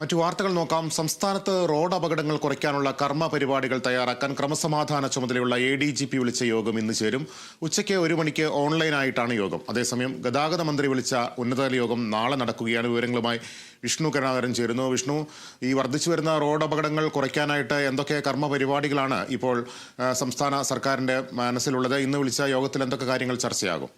മറ്റു വാർത്തകൾ നോക്കാം. സംസ്ഥാനത്ത് റോഡ് അപകടങ്ങൾ കുറയ്ക്കാനുള്ള കർമ്മ പരിപാടികൾ തയ്യാറാക്കാൻ ക്രമസമാധാന ചുമതലയുള്ള ADGP വിളിച്ച യോഗം ഇന്ന് ചേരും. ഉച്ചയ്ക്ക് 1 മണിക്ക് ഓൺലൈനായിട്ടാണ് യോഗം. അതേസമയം ഗതാഗത മന്ത്രി വിളിച്ച ഉന്നതതല യോഗം നാളെ നടക്കുകയാണ്. വിവരങ്ങളുമായി വിഷ്ണു കരുണാകരൻ ചേരുന്നു. വിഷ്ണു, ഈ വർദ്ധിച്ചു വരുന്ന റോഡ് അപകടങ്ങൾ കുറയ്ക്കാനായിട്ട് എന്തൊക്കെ കർമ്മ പരിപാടികളാണ് ഇപ്പോൾ സംസ്ഥാന സർക്കാരിന്റെ മനസ്സിലുള്ളത്? ഇന്ന് വിളിച്ച യോഗത്തിൽ എന്തൊക്കെ കാര്യങ്ങൾ ചർച്ചയാകും?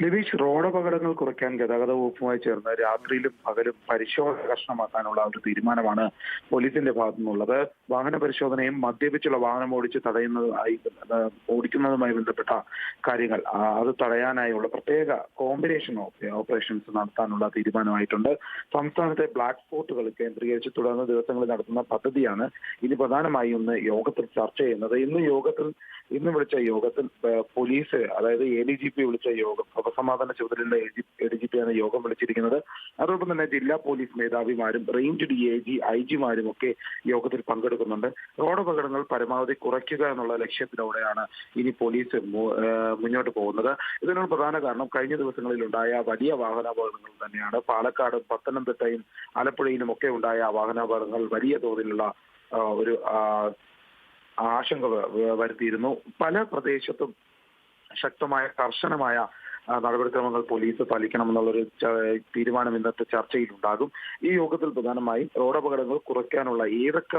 ലിബീഷ്, റോഡ് അപകടങ്ങൾ കുറയ്ക്കാൻ ഗതാഗത വകുപ്പുമായി ചേർന്ന് രാത്രിയിലും പകലും പരിശോധന കർശനമാക്കാനുള്ള ഒരു തീരുമാനമാണ് പോലീസിന്റെ ഭാഗത്തു നിന്നുള്ളത്. വാഹന പരിശോധനയും മദ്യപിച്ചുള്ള വാഹനം ഓടിക്കുന്നതുമായി ബന്ധപ്പെട്ട കാര്യങ്ങൾ അത് തടയാനായുള്ള പ്രത്യേക കോമ്പിനേഷൻ ഓപ്പറേഷൻസ് നടത്താനുള്ള തീരുമാനമായിട്ടുണ്ട്. സംസ്ഥാനത്തെ ബ്ലാക്ക് സ്പോട്ടുകൾ കേന്ദ്രീകരിച്ച് തുടർന്ന ദിവസങ്ങളിൽ നടത്തുന്ന പദ്ധതിയാണ് ഇനി പ്രധാനമായും ഇന്ന് യോഗത്തിൽ ചർച്ച ചെയ്യുന്നത്. ഇന്ന് വിളിച്ച യോഗത്തിൽ പോലീസ്, അതായത് ADGP വിളിച്ച യോഗം, ക്രമസമാധാന ചുമതലയുള്ള ADGP ആണ് യോഗം വിളിച്ചിരിക്കുന്നത്. അതോടൊപ്പം തന്നെ ജില്ലാ പോലീസ് മേധാവിമാരും റേഞ്ച് DIG IG-മാരും ഒക്കെ യോഗത്തിൽ പങ്കെടുക്കുന്നുണ്ട്. റോഡ് അപകടങ്ങൾ പരമാവധി കുറയ്ക്കുക എന്നുള്ള ലക്ഷ്യത്തിലൂടെയാണ് ഇനി പോലീസ് മുന്നോട്ട് പോകുന്നത്. ഇതിനുള്ള പ്രധാന കാരണം കഴിഞ്ഞ ദിവസങ്ങളിൽ ഉണ്ടായ വലിയ വാഹനാപകടങ്ങൾ തന്നെയാണ്. പാലക്കാടും പത്തനംതിട്ടയും ആലപ്പുഴയിലും ഒക്കെ ഉണ്ടായ വാഹനാപകടങ്ങൾ വലിയ തോതിലുള്ള ഒരു ആശങ്ക വരുത്തിയിരുന്നു. പല പ്രദേശത്തും ശക്തമായ കർശനമായ നടപടിക്രമങ്ങൾ പോലീസ് പാലിക്കണമെന്നുള്ളൊരു തീരുമാനം ഇന്നത്തെ ചർച്ചയിലുണ്ടാകും. ഈ യോഗത്തിൽ പ്രധാനമായും റോഡ് അപകടങ്ങൾ കുറയ്ക്കാനുള്ള ഏതൊക്കെ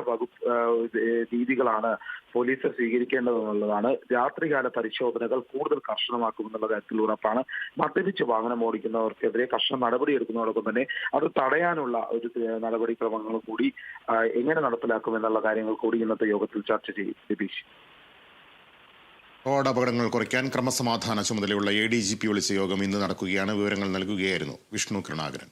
രീതികളാണ് പോലീസ് സ്വീകരിക്കേണ്ടതെന്നുള്ളതാണ്. രാത്രികാല പരിശോധനകൾ കൂടുതൽ കർശനമാക്കുമെന്നുള്ള കാര്യത്തിൽ ഉറപ്പാണ്. മദ്യപിച്ച് വാഹനം ഓടിക്കുന്നവർക്കെതിരെ കർശന നടപടിയെടുക്കുന്നതോടൊപ്പം തന്നെ അത് തടയാനുള്ള ഒരു നടപടിക്രമങ്ങൾ കൂടി എങ്ങനെ നടപ്പിലാക്കുമെന്നുള്ള കാര്യങ്ങൾ കൂടി ഇന്നത്തെ യോഗത്തിൽ ചർച്ച ചെയ്യും. ദിബീഷ്, റോഡ് അപകടങ്ങൾ കുറയ്ക്കാൻ ക്രമസമാധാന ചുമതലയുള്ള ADGP വിളിച്ച യോഗം ഇന്ന് നടക്കുകയാണ്. വിവരങ്ങൾ നൽകുകയായിരുന്നു വിഷ്ണു കരുണാകരൻ.